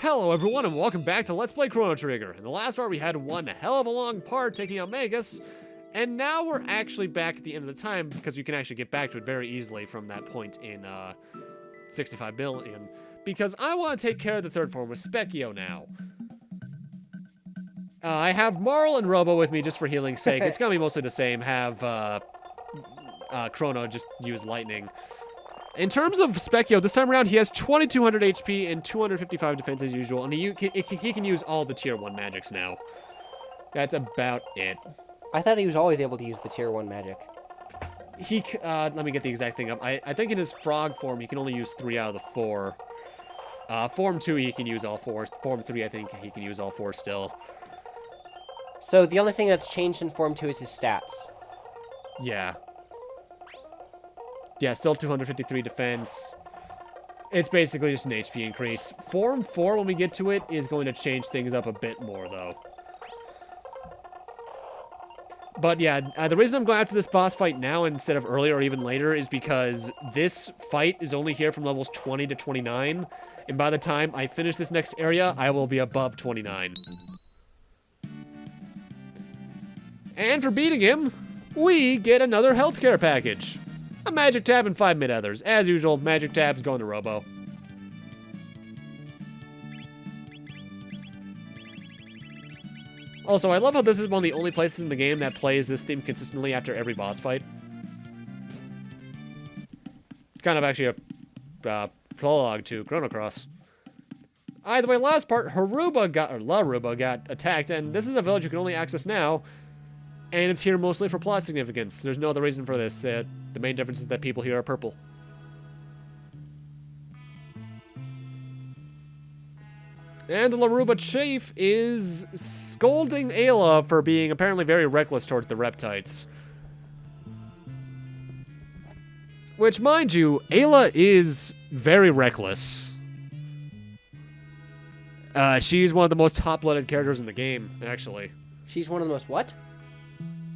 Hello everyone and welcome back to Let's Play Chrono Trigger. In the last part we had one hell of a long part taking out Magus, and now we're actually back at the end of the time because you can actually get back to it very easily from that point in 65 billion. Because I want to take care of the third form with Spekkio now. I have Marl and Robo with me just for healing's sake. It's gonna be mostly the same. Have Chrono just use lightning. In terms of Spekkio, this time around he has 2200 HP and 255 defense as usual, and he can use all the tier 1 magics now. That's about it. I thought he was always able to use the tier 1 magic. He, let me get the exact thing up. I think in his frog form he can only use 3 out of the 4. Form 2 he can use all 4. Form 3 I think he can use all 4 still. So the only thing that's changed in Form 2 is his stats. Yeah. Yeah, still 253 defense. It's basically just an HP increase. Form 4, when we get to it, is going to change things up a bit more, though. But yeah, the reason I'm going after this boss fight now instead of earlier or even later is because this fight is only here from levels 20 to 29. And by the time I finish this next area, I will be above 29. And for beating him, we get another healthcare package. A magic tab and 5 mid-others. As usual, magic tabs going to Robo. Also, I love how this is one of the only places in the game that plays this theme consistently after every boss fight. It's kind of actually a prologue to Chrono Cross. Either way, last part, Laruba got attacked, and this is a village you can only access now. And it's here mostly for plot significance. There's no other reason for this. The main difference is that people here are purple. And the Laruba chief is scolding Ayla for being apparently very reckless towards the Reptites. Which, mind you, Ayla is very reckless. She's one of the most hot-blooded characters in the game, actually. She's one of the most what?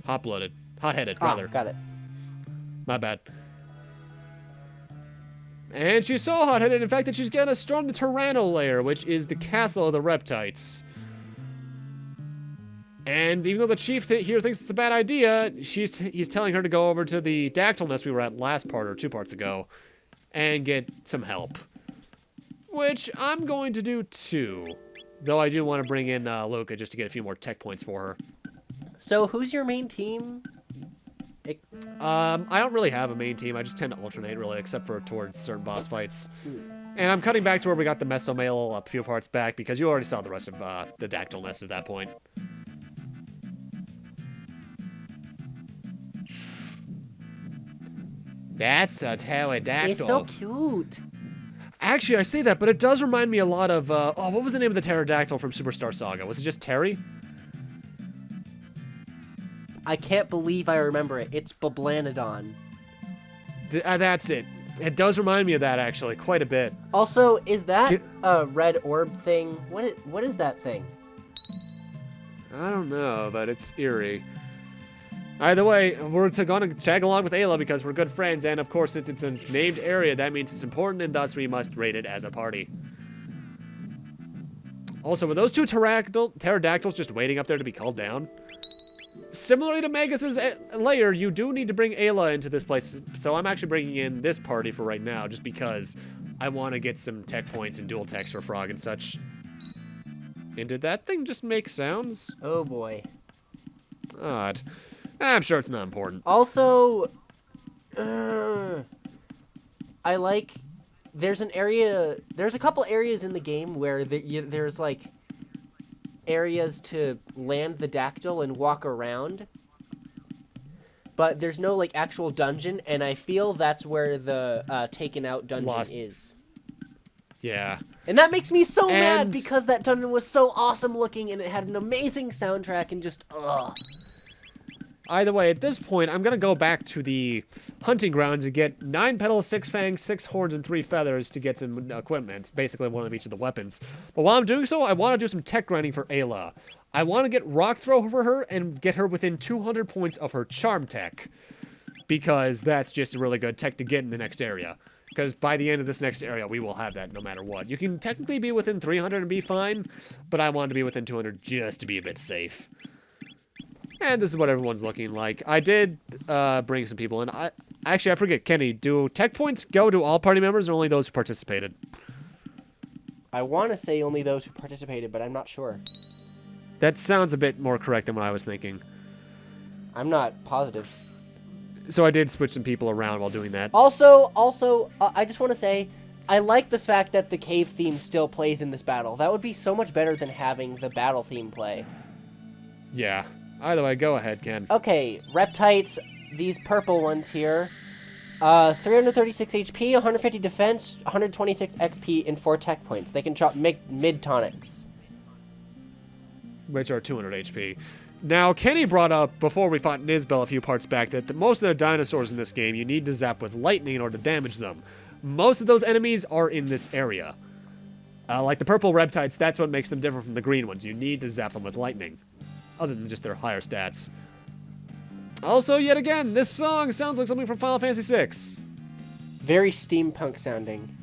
Hot-blooded. Hot-headed, rather. Got it. My bad. And she's so hot-headed, in fact, that she's gonna storm the Tyrano Lair, which is the castle of the Reptites. And even though the chief here thinks it's a bad idea, he's telling her to go over to the Dactyl Nest we were at last part, or 2 parts ago, and get some help. Which I'm going to do too. Though I do want to bring in Luca just to get a few more tech points for her. So who's your main team? I don't really have a main team. I just tend to alternate, really, except for towards certain boss fights. And I'm cutting back to where we got the Mesomail a few parts back, because you already saw the rest of the Dactyl Nest at that point. That's a pterodactyl. It's so cute. Actually, I say that, but it does remind me a lot of, what was the name of the pterodactyl from Superstar Saga? Was it just Terry? I can't believe I remember it. It's Bablanodon. That's it. It does remind me of that, actually, quite a bit. Also, is that a red orb thing? What is that thing? I don't know, but it's eerie. Either way, we're going to tag along with Ayla because we're good friends, and of course, since it's a named area, that means it's important, and thus we must raid it as a party. Also, were those 2 pterodactyls just waiting up there to be called down? Similarly to Magus's lair, you do need to bring Ayla into this place, so I'm actually bringing in this party for right now, just because I want to get some tech points and dual techs for Frog and such. And did that thing just make sounds? Oh boy. Odd. I'm sure it's not important. Also, I like, there's a couple areas in the game where there's like areas to land the dactyl and walk around, but there's no like actual dungeon, and I feel that's where the taken out dungeon is. Yeah. And that makes me so mad because that dungeon was so awesome looking and it had an amazing soundtrack and just ugh. Either way, at this point, I'm going to go back to the hunting grounds and get 9 petals, 6 fangs, 6 horns, and 3 feathers to get some equipment. Basically, one of each of the weapons. But while I'm doing so, I want to do some tech grinding for Ayla. I want to get Rock Throw for her and get her within 200 points of her Charm tech. Because that's just a really good tech to get in the next area. Because by the end of this next area, we will have that no matter what. You can technically be within 300 and be fine, but I wanted to be within 200 just to be a bit safe. And this is what everyone's looking like. I did bring some people in. Actually, I forget, Kenny, do tech points go to all party members or only those who participated? I want to say only those who participated, but I'm not sure. That sounds a bit more correct than what I was thinking. I'm not positive. So I did switch some people around while doing that. Also, I just want to say, I like the fact that the cave theme still plays in this battle. That would be so much better than having the battle theme play. Yeah. Either way, go ahead, Ken. Okay, Reptites, these purple ones here. 336 HP, 150 defense, 126 XP, and 4 tech points. They can chop mid tonics. Which are 200 HP. Now, Kenny brought up, before we fought Nizbel a few parts back, that most of the dinosaurs in this game, you need to zap with lightning in order to damage them. Most of those enemies are in this area. Like the purple Reptites, that's what makes them different from the green ones. You need to zap them with lightning. Other than just their higher stats. Also, yet again, this song sounds like something from Final Fantasy VI. Very steampunk sounding.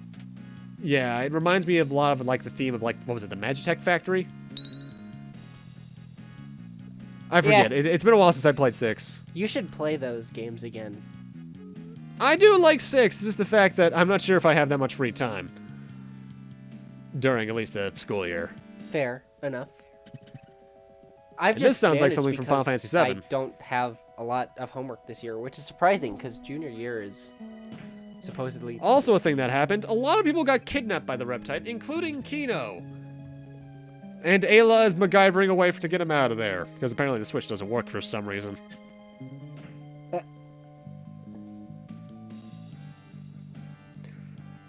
Yeah, it reminds me of a lot of like the theme of like, what was it, the Magitech Factory? I forget. Yeah. It's been a while since I played 6. You should play those games again. I do like 6, it's just the fact that I'm not sure if I have that much free time. During at least the school year. Fair enough. This sounds like something from Final Fantasy VII. I don't have a lot of homework this year, which is surprising because junior year is supposedly... Also a thing that happened, a lot of people got kidnapped by the Reptite, including Kino. And Ayla is MacGyvering a way to get him out of there, because apparently the switch doesn't work for some reason.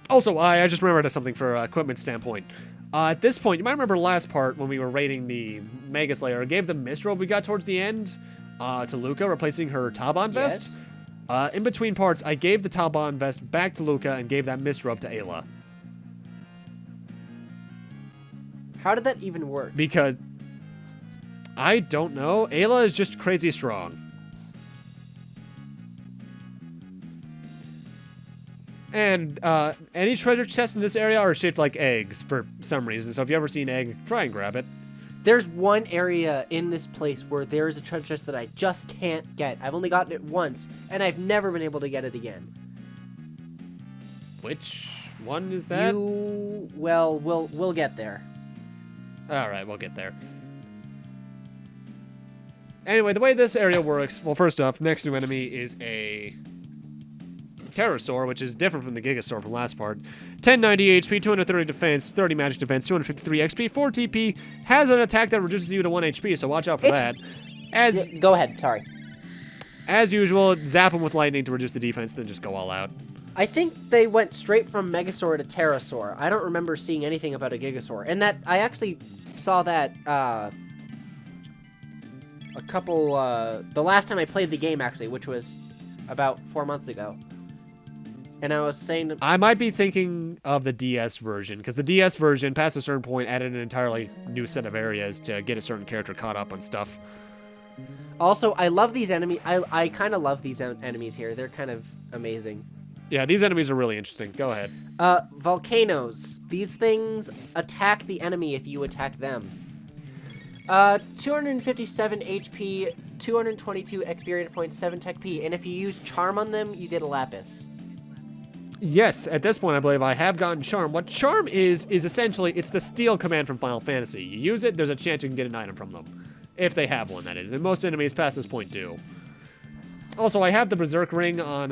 Also, I just remembered something for equipment standpoint. At this point, you might remember last part when we were raiding the Magus layer, I gave the mist robe we got towards the end to Luca, replacing her Taban vest. In between parts, I gave the Taban vest back to Luca and gave that mist robe to Ayla. How did that even work? Because I don't know. Ayla is just crazy strong. And any treasure chests in this area are shaped like eggs for some reason. So if you ever see an egg, try and grab it. There's one area in this place where there is a treasure chest that I just can't get. I've only gotten it once, and I've never been able to get it again. Which one is that? Well, we'll get there. All right, we'll get there. Anyway, the way this area works, well, first off, next new enemy is a Pterosaur, which is different from the Gigasaur from last part. 1090 HP, 230 defense, 30 magic defense, 253 XP, 4 TP, has an attack that reduces you to 1 HP, so watch out for that. Go ahead, sorry. As usual, zap him with lightning to reduce the defense, then just go all out. I think they went straight from Megasaur to Pterosaur. I don't remember seeing anything about a Gigasaur. And that, I actually saw that, the last time I played the game, actually, which was about 4 months ago. And I was saying... I might be thinking of the DS version, because the DS version, past a certain point, added an entirely new set of areas to get a certain character caught up on stuff. Also, I love these enemies. I kind of love these enemies here. They're kind of amazing. Yeah, these enemies are really interesting. Go ahead. Volcanoes. These things attack the enemy if you attack them. 257 HP, 222 experience points, 7 tech P, and if you use Charm on them, you get a Lapis. Yes, at this point, I believe I have gotten Charm. What Charm is essentially, it's the steal command from Final Fantasy. You use it, there's a chance you can get an item from them. If they have one, that is. And most enemies past this point do. Also, I have the Berserk Ring on,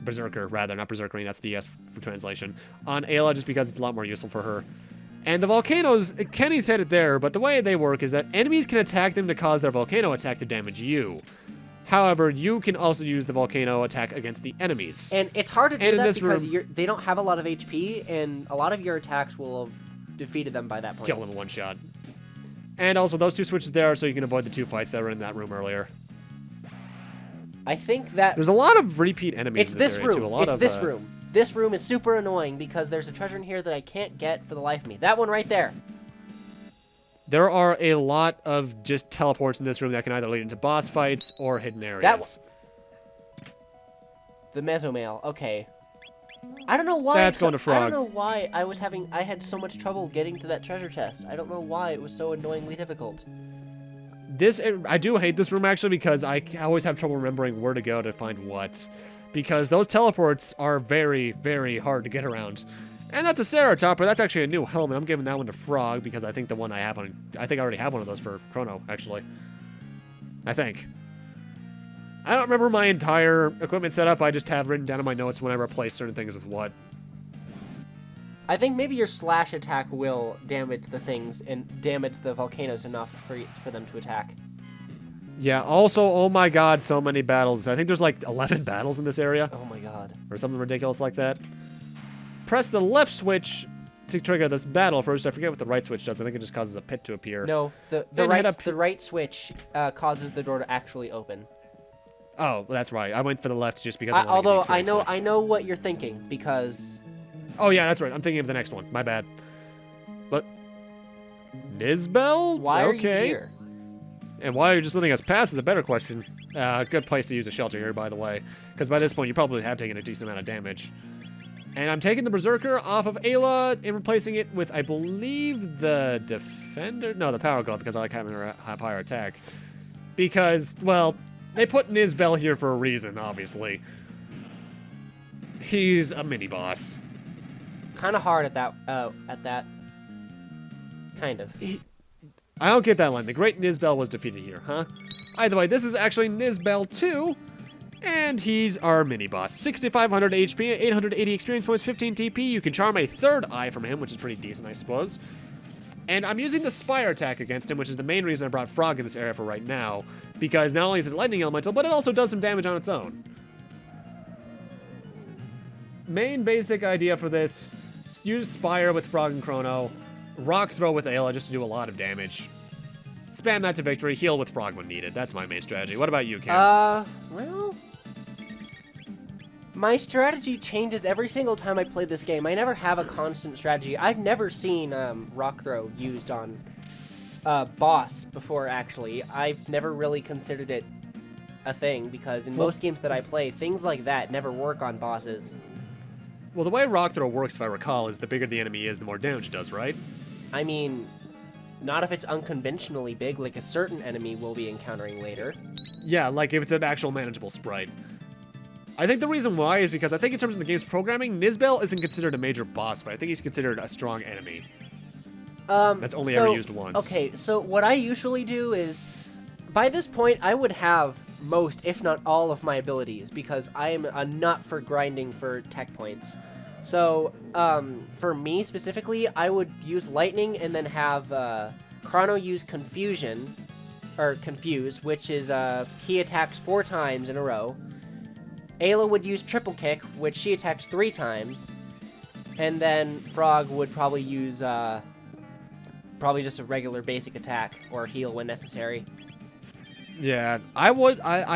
Berserker, rather, not Berserk Ring, that's the S for translation, on Ayla, just because it's a lot more useful for her. And the volcanoes, Kenny said it there, but the way they work is that enemies can attack them to cause their volcano attack to damage you. However, you can also use the volcano attack against the enemies. And it's hard to do that because they don't have a lot of HP, and a lot of your attacks will have defeated them by that point. Kill them in one shot. And also, those two switches there so you can avoid the 2 fights that were in that room earlier. I think that... There's a lot of repeat enemies in this area, too. It's this room. This room is super annoying because there's a treasure in here that I can't get for the life of me. That one right there. There are a lot of just teleports in this room that can either lead into boss fights or hidden areas. The Mesomail. Okay. I don't know why. That's going to Frog. I don't know why I had so much trouble getting to that treasure chest. I don't know why it was so annoyingly difficult. I do hate this room actually because I always have trouble remembering where to go to find what. Because those teleports are very, very hard to get around. And that's a Ceratopper. That's actually a new helmet. I'm giving that one to Frog because I think the one I have on... I think I already have one of those for Chrono, actually. I think. I don't remember my entire equipment setup. I just have written down in my notes when I replace certain things with what. I think maybe your slash attack will damage the things and damage the volcanoes enough for them to attack. Yeah, also, oh my god, so many battles. I think there's like 11 battles in this area. Oh my god. Or something ridiculous like that. Press the left switch to trigger this battle first. I forget what the right switch does. I think it just causes a pit to appear. No, the right switch causes the door to actually open. Oh, that's right. I went for the left just because although I know what you're thinking because... Oh yeah, that's right. I'm thinking of the next one. My bad. But Nizbel? Why are you here? And why are you just letting us pass is a better question. Good place to use a shelter here, by the way. Because by this point, you probably have taken a decent amount of damage. And I'm taking the Berserker off of Ayla and replacing it with, I believe, the Defender? No, the Power Glove, because I like having her have higher attack. Because, well, they put Nizbel here for a reason, obviously. He's a mini-boss. Kind of hard at that. Kind of. I don't get that line. The Great Nizbel was defeated here, huh? Either way, this is actually Nizbel 2. And he's our mini-boss. 6,500 HP, 880 experience points, 15 TP. You can charm a third eye from him, which is pretty decent, I suppose. And I'm using the Spire attack against him, which is the main reason I brought Frog in this area for right now. Because not only is it lightning elemental, but it also does some damage on its own. Main basic idea for this, use Spire with Frog and Chrono. Rock Throw with Ayla just to do a lot of damage. Spam that to victory, heal with Frog when needed. That's my main strategy. What about you, Cam? Well... My strategy changes every single time I play this game. I never have a constant strategy. I've never seen Rock Throw used on boss before, actually. I've never really considered it a thing, because in most games that I play, things like that never work on bosses. Well, the way Rock Throw works, if I recall, is the bigger the enemy is, the more damage it does, right? I mean, not if it's unconventionally big, like a certain enemy we'll be encountering later. Yeah, like if it's an actual manageable sprite. I think the reason why is because I think in terms of the game's programming, Nizbel isn't considered a major boss fight. I think he's considered a strong enemy. That's only ever used once. Okay, so what I usually do is, by this point, I would have most, if not all, of my abilities, because I am a nut for grinding for tech points. So, for me specifically, I would use Lightning and then have Chrono use Confusion, or Confuse, which is he attacks 4 times in a row. Ayla would use Triple Kick, which she attacks 3 times. And then Frog would probably use probably just a regular basic attack or heal when necessary. Yeah, I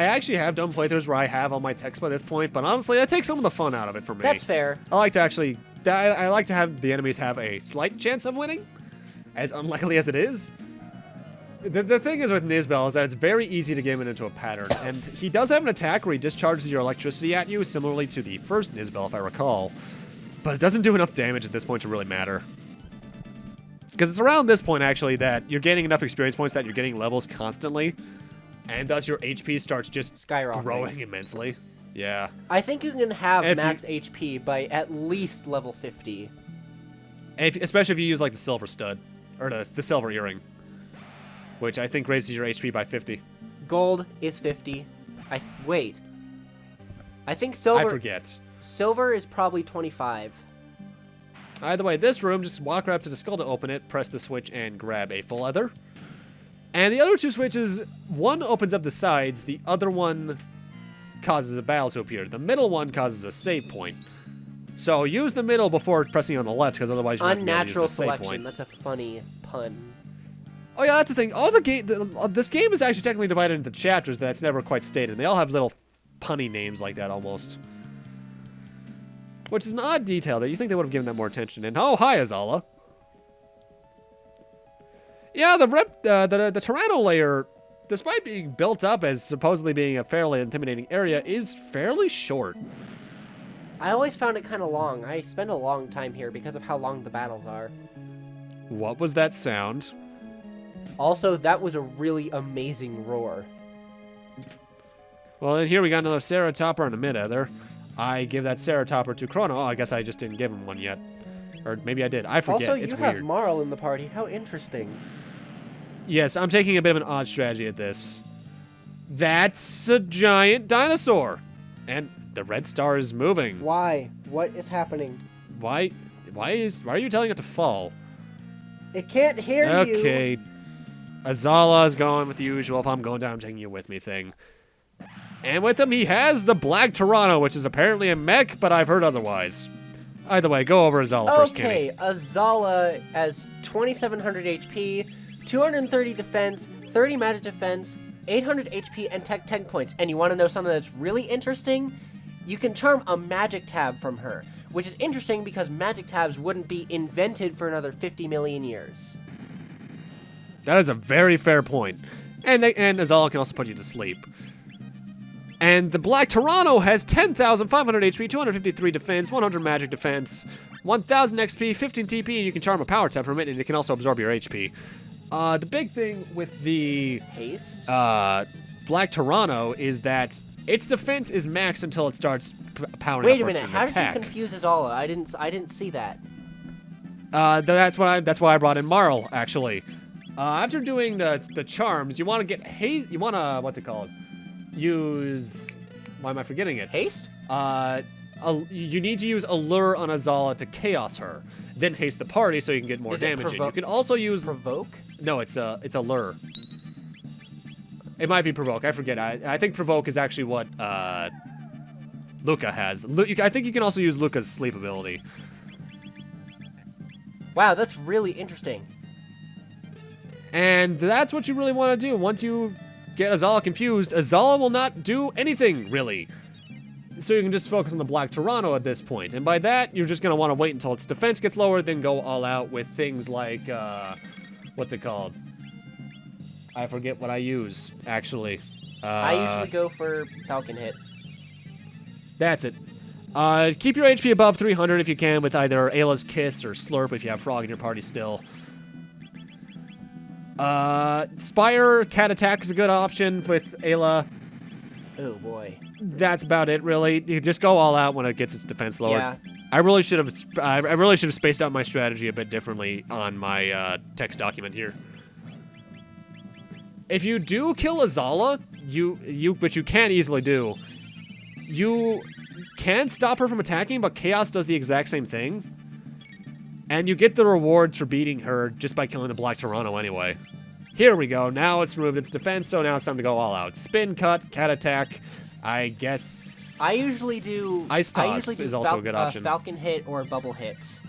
actually have done playthroughs where I have all my techs by this point, but honestly, that takes some of the fun out of it for me. That's fair. I like to have the enemies have a slight chance of winning, as unlikely as it is. The thing is with Nizbel is that it's very easy to get him into a pattern, and he does have an attack where he discharges your electricity at you, similarly to the first Nizbel, if I recall, but it doesn't do enough damage at this point to really matter. Because it's around this point, actually, that you're gaining enough experience points that you're getting levels constantly, and thus your HP starts just skyrocketing, growing immensely. Yeah. I think you can have max HP by at least level 50. And especially if you use like the silver stud, or the silver earring, which I think raises your HP by 50. Gold is 50. Wait. I think silver... I forget. Silver is probably 25. Either way, this room, just walk right up to the skull to open it, press the switch, and grab a full leather. And the other 2 switches, one opens up the sides, the other one causes a battle to appear. The middle one causes a save point. So use the middle before pressing on the left, because otherwise you have to use the save selection. point. That's a funny pun. Oh yeah, that's the thing. This game is actually technically divided into chapters that's never quite stated. They all have little punny names like that almost. Which is an odd detail that you think they would have given that more attention. And oh, hi, Azala. Yeah, the Tyrano Lair, despite being built up as supposedly being a fairly intimidating area, is fairly short. I always found it kind of long. I spend a long time here because of how long the battles are. What was that sound? Also, that was a really amazing roar. Well, and here we got another Ceratopper and a Mid-Ether. I give that Ceratopper to Chrono. Oh, I guess I just didn't give him one yet. Or maybe I did. I forget. Also, it's you weird. have Marl in the party. How interesting. Yes, I'm taking a bit of an odd strategy at this. That's a giant dinosaur. And the red star is moving. Why? What is happening? Why are you telling it to fall? It can't hear you. Okay. Azala is going with the usual. If I'm going down, I'm taking you with me thing. And with him, he has the Black Tyrano, which is apparently a mech, but I've heard otherwise. Either way, go over Azala first, Kenny. Okay, Azala has 2,700 HP, 230 defense, 30 magic defense, 800 HP, and tech 10 points. And you want to know something that's really interesting? You can charm a magic tab from her, which is interesting because magic tabs wouldn't be invented for another 50 million years. That is a very fair point. And Azala can also put you to sleep. And the Black Tyrano has 10,500 HP, 253 defense, 100 magic defense, 1,000 XP, 15 TP, and you can charm a power tab from it, and it can also absorb your HP. The big thing with the Haste? Black Tyrano is that its defense is maxed until it starts powering Wait up a minute, versus how attack. did you confuse Azala? I didn't see that. That's why I brought in Marl, actually. After doing the charms, you want to get haste. You want to what's it called? Use. Why am I forgetting it? Haste? You need to use Allure on Azala to chaos her. Then haste the party so you can get more Is it damage in. You can also use. Provoke? No, it's Allure. It might be Provoke. I forget. I think Provoke is actually what Luca has. I think you can also use Luca's sleep ability. Wow, that's really interesting. And that's what you really want to do. Once you get Azala confused, Azala will not do anything, really. So you can just focus on the Black Tyrano at this point. And by that, you're just going to want to wait until its defense gets lower, then go all out with things like, what's it called? I forget what I use, actually. I usually go for Falcon Hit. That's it. Keep your HP above 300 if you can with either Ayla's Kiss or Slurp if you have Frog in your party still. Spire, Cat Attack is a good option with Ayla. Oh boy. That's about it, really. You just go all out when it gets its defense lowered. Yeah. I really should have spaced out my strategy a bit differently on my text document here. If you do kill Azala, which you can easily do, you can stop her from attacking, but Chaos does the exact same thing. And you get the rewards for beating her just by killing the Black Tyrano anyway. Here we go. Now it's removed its defense, so now it's time to go all out. Spin, cut, cat attack. I guess... I usually do... Ice Toss is also a good option. Falcon Hit or Bubble Hit.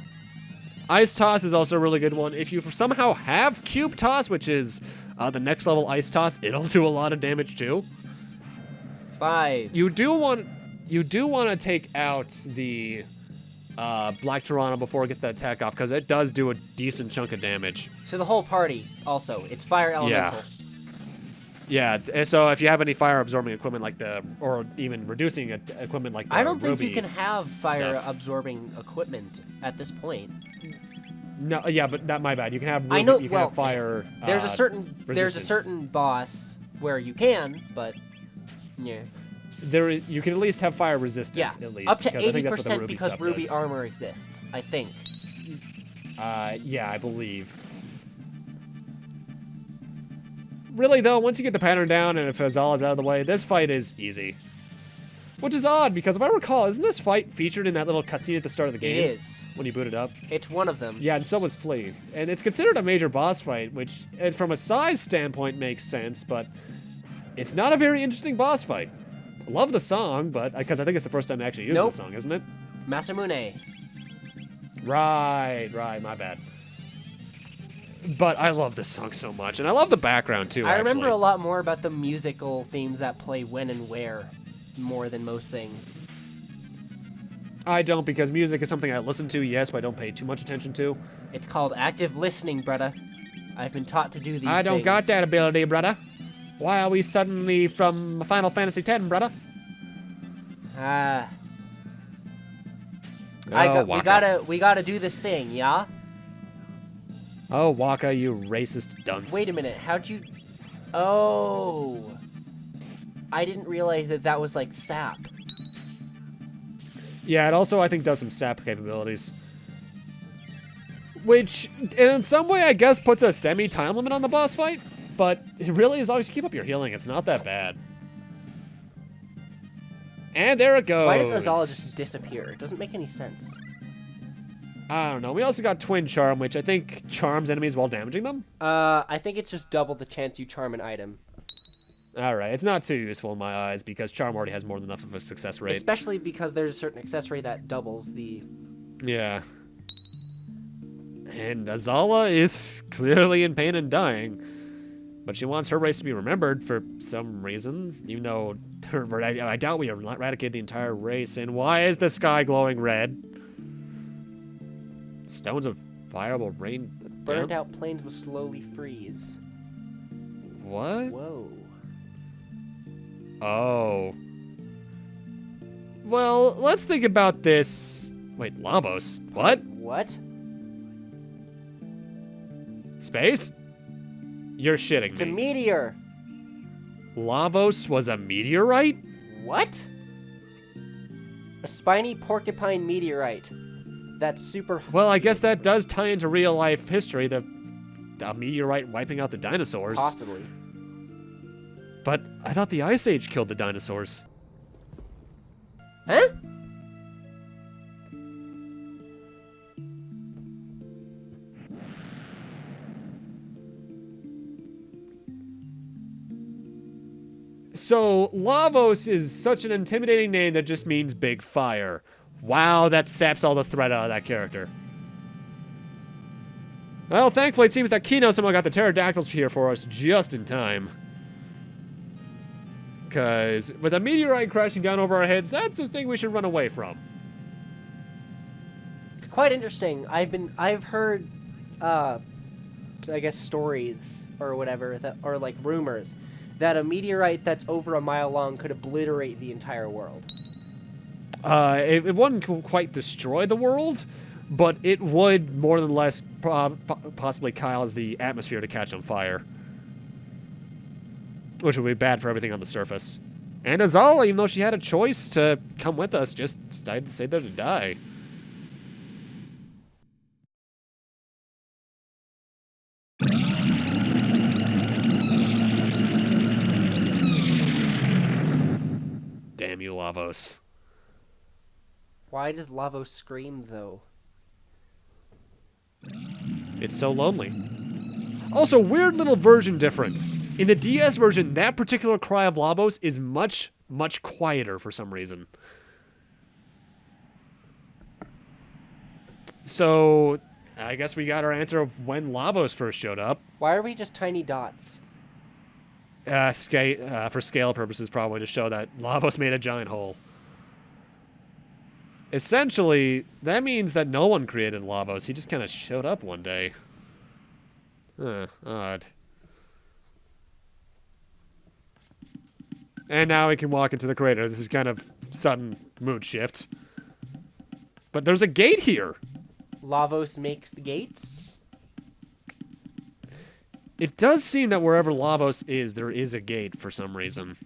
Ice Toss is also a really good one. If you somehow have Cube Toss, which is the next level Ice Toss, it'll do a lot of damage too. 5. You do want to take out the Black Tyrano before it gets that attack off, because it does do a decent chunk of damage. So the whole party also. It's Fire Elemental. Yeah, so if you have any fire absorbing equipment like or even reducing equipment like the I don't think Ruby you can have fire stuff. absorbing equipment at this point. No, yeah, but not my bad. You can have Ruby, I know. you can Well, have fire. there's a resistance. certain boss where you can, but yeah. You can at least have fire resistance. Yeah, At least up to because I think that's what the 80% Ruby because stuff Ruby does. armor exists. I think. Yeah, I believe. Really, though, once you get the pattern down and if Azala's out of the way, this fight is easy. Which is odd, because if I recall, isn't this fight featured in that little cutscene at the start of the game? It is. When you boot it up? It's one of them. Yeah, and so was Flea. And it's considered a major boss fight, which, from a size standpoint, makes sense, but it's not a very interesting boss fight. I love the song, but because I think it's the first time they actually used the song, isn't it? Masamune. Right, my bad. But I love this song so much, and I love the background too. I remember a lot more about the musical themes that play when and where, more than most things. I don't, because music is something I listen to, yes, but I don't pay too much attention to. It's called active listening, brother. I've been taught to do these I don't things. got that ability, brother. Why are we suddenly from Final Fantasy X, brother? Oh, Waka. We gotta do this thing, yeah? Oh, Waka, you racist dunce. Wait a minute, how'd you... Oh... I didn't realize that was like sap. Yeah, it also, I think, does some sap capabilities. Which, in some way, I guess, puts a semi-time limit on the boss fight. But it really, as long as you keep up your healing, it's not that bad. And there it goes. Why does Azala just disappear? It doesn't make any sense. I don't know. We also got Twin Charm, which I think charms enemies while damaging them. I think it's just double the chance you charm an item. Alright, it's not too useful in my eyes because Charm already has more than enough of a success rate. Especially because there's a certain success rate that doubles the... Yeah. And Azala is clearly in pain and dying. But she wants her race to be remembered for some reason. Even though I doubt we eradicated the entire race. And why is the sky glowing red? Stones of fire will rain Burned down? out plains will slowly freeze. What? Whoa. Oh. Well, let's think about this. Wait, Lavos. What? What? Space? You're shitting It's a me. meteor. Lavos was a meteorite? What? A spiny porcupine meteorite. That's super... Well, I guess that does tie into real life history, the meteorite wiping out the dinosaurs. Possibly. But I thought the Ice Age killed the dinosaurs. Huh? So, Lavos is such an intimidating name that just means big fire. Wow, that saps all the threat out of that character. Well, thankfully it seems that Kino somehow got the pterodactyls here for us just in time. Because with a meteorite crashing down over our heads, that's the thing we should run away from. It's quite interesting. I've heard, I guess stories or whatever, or like rumors, that a meteorite that's over a mile long could obliterate the entire world. It wouldn't quite destroy the world, but it would more than less possibly cause the atmosphere to catch on fire. Which would be bad for everything on the surface. And Azala, even though she had a choice to come with us, just decided to stay there to die. Damn you, Lavos. Why does Lavos scream, though? It's so lonely. Also, weird little version difference. In the DS version, that particular cry of Lavos is much, much quieter for some reason. So, I guess we got our answer of when Lavos first showed up. Why are we just tiny dots? For scale purposes, probably to show that Lavos made a giant hole. Essentially, that means that no one created Lavos. He just kind of showed up one day. Odd. And now we can walk into the crater. This is kind of sudden mood shift. But there's a gate here. Lavos makes the gates? It does seem that wherever Lavos is, there is a gate for some reason.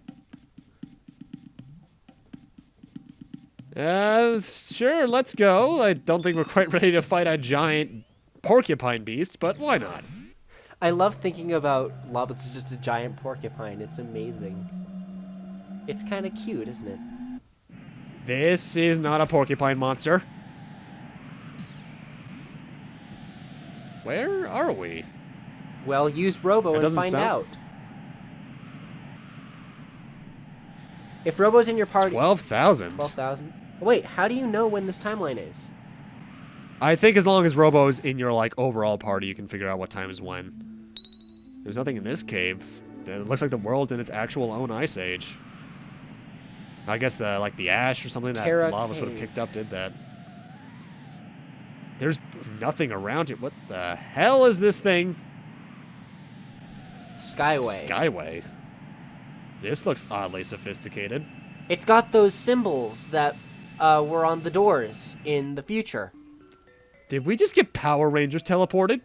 Sure, let's go. I don't think we're quite ready to fight a giant porcupine beast, but why not? I love thinking about Lavos as just a giant porcupine. It's amazing. It's kind of cute, isn't it? This is not a porcupine monster. Where are we? Well, use Robo and find out. If Robo's in your party... 12,000. 12,000? Wait, how do you know when this timeline is? I think as long as Robo's in your, overall party, you can figure out what time is when. There's nothing in this cave. It looks like the world's in its actual own ice age. I guess the ash or something that Lavos would have kicked up did that. There's nothing around it. What the hell is this thing? Skyway. Skyway. This looks oddly sophisticated. It's got those symbols that were on the doors in the future. Did we just get Power Rangers teleported?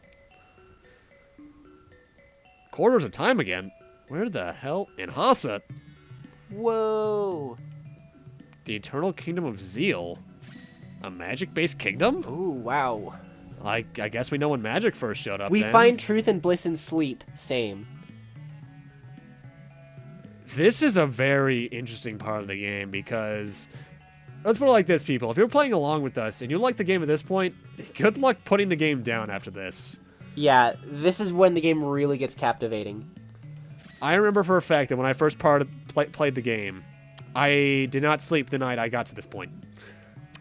Quarters of time again. Where the hell? In Hasa. Whoa. The Eternal Kingdom of Zeal. A magic-based kingdom? Ooh, wow. I guess we know when magic first showed up. We then. find truth and bliss in sleep. Same. This is a very interesting part of the game because, let's put it like this, people. If you're playing along with us and you like the game at this point, good luck putting the game down after this. Yeah, this is when the game really gets captivating. I remember for a fact that when I first played the game, I did not sleep the night I got to this point.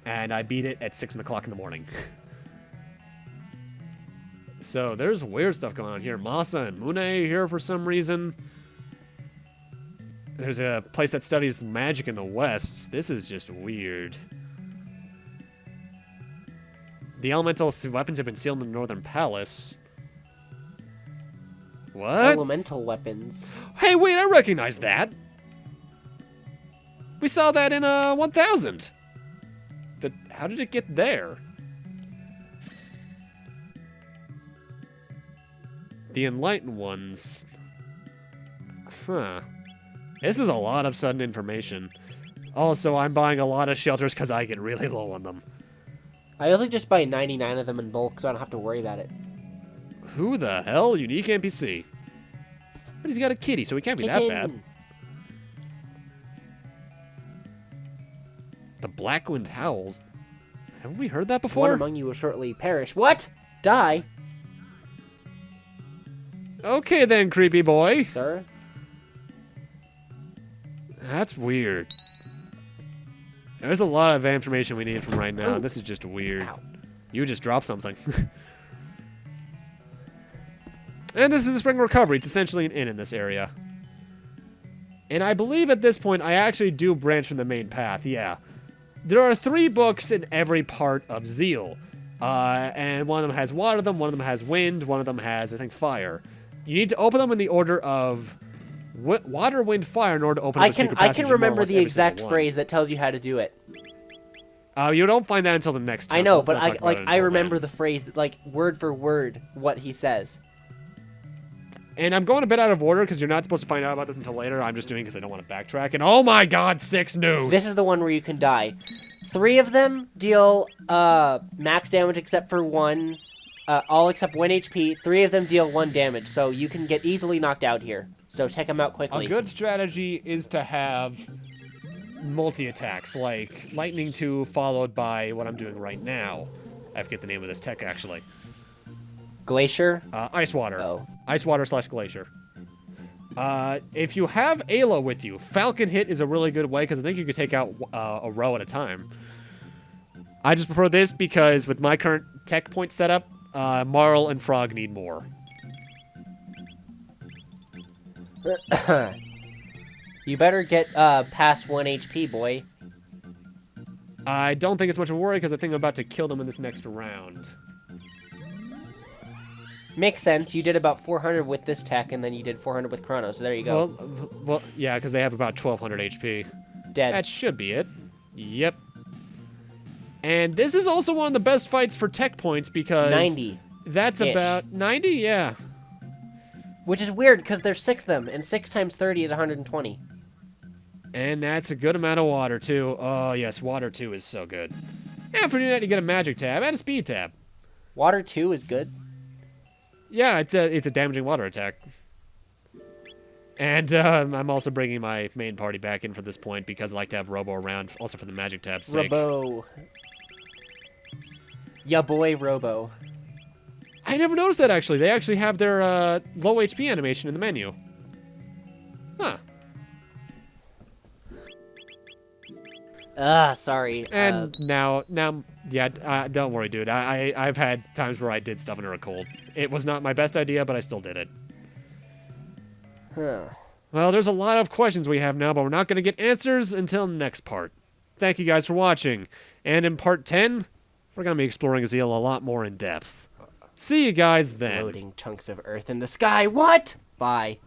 And I beat it at 6 o'clock in the morning. So there's weird stuff going on here. Masa and Mune are here for some reason. There's a place that studies magic in the West. This is just weird. The elemental weapons have been sealed in the Northern Palace. What? Elemental weapons. Hey, wait, I recognize that. We saw that in 1000. How did it get there? The Enlightened Ones. Huh. This is a lot of sudden information. Also, I'm buying a lot of shelters because I get really low on them. I usually just buy 99 of them in bulk, so I don't have to worry about it. Who the hell? Unique NPC. But he's got a kitty, so he can't be that bad. The Blackwind Howls. Haven't we heard that before? One among you will shortly perish. What? Die? Okay then, creepy boy. Sir? That's weird. There's a lot of information we need from right now. Ooh. This is just weird. Ow. You just dropped something. And this is the Spring Recovery. It's essentially an inn in this area. And I believe at this point I actually do branch from the main path, yeah. There are 3 books in every part of Zeal. And one of them has water, one of them has wind, one of them has, I think, fire. You need to open them in the order of water, wind, fire in order to open up a secret passage. I can remember the exact phrase that tells you how to do it. You don't find that until the next time. I know, but I remember the phrase, like, word for word, what he says. And I'm going a bit out of order because you're not supposed to find out about this until later. I'm just doing it because I don't want to backtrack. And oh my god, 6 news! This is the one where you can die. 3 of them deal max damage except for 1. All except 1 HP. 3 of them deal 1 damage, so you can get easily knocked out here. So take them out quickly. A good strategy is to have multi-attacks, like Lightning 2 followed by what I'm doing right now. I forget the name of this tech, actually. Glacier? Ice Water. Oh. Ice Water / Glacier. If you have Ayla with you, Falcon Hit is a really good way, because I think you could take out a row at a time. I just prefer this because with my current tech point setup, Marl and Frog need more. You better get past 1 HP, boy. I don't think it's much of a worry because I think I'm about to kill them in this next round. Makes sense. You did about 400 with this tech, and then you did 400 with Chrono, so there you go. Well, yeah, because they have about 1,200 HP. Dead. That should be it. Yep. And this is also one of the best fights for tech points because... 90. That's about 90, yeah. Which is weird because there's 6 of them, and 6 times 30 is 120. And that's a good amount of water, too. Oh, yes, water 2 is so good. And for doing that, you get a magic tab and a speed tab. Water 2 is good. Yeah, it's a damaging water attack. And I'm also bringing my main party back in for this point because I like to have Robo around, also for the magic tab's sake. Robo. Ya boy, Robo. I never noticed that, actually. They actually have their low HP animation in the menu. Huh. Sorry. And now, yeah, don't worry, dude. I've had times where I did stuff under a cold. It was not my best idea, but I still did it. Huh. Well, there's a lot of questions we have now, but we're not going to get answers until next part. Thank you guys for watching. And in part 10, we're going to be exploring Azala a lot more in depth. See you guys then. Floating chunks of earth in the sky. What? Bye.